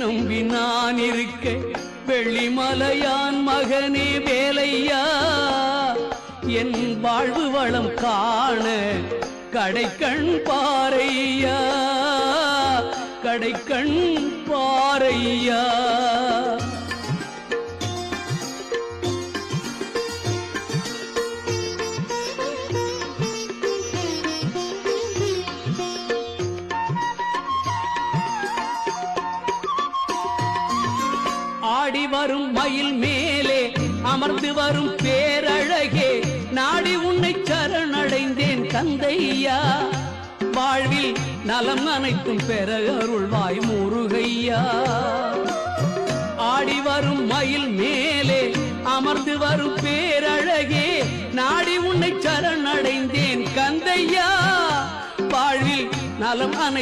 நம்பி நான் இருக்க வெள்ளிமலையான் மகனே வேலையா என் வாழ்வு வளம் காண கடைக்கண் பாறையா கடைக்கண் பாறையா ஆடி வரும் மயில் மேலே அமர்ந்து வரும் பேரழகே நாடி உன்னை சரணடைந்தேன் கந்தையா வாழ்வில் நலம் அனைத்தும் பெற அருள்வாய் முருகையா ஆடி வரும் மயில் மேலே அமர்ந்து வரும் பேரழகே நாடி உன்னை சரணடைந்தேன் கந்தையா வாழ்வில் நலம் அனைத்தும்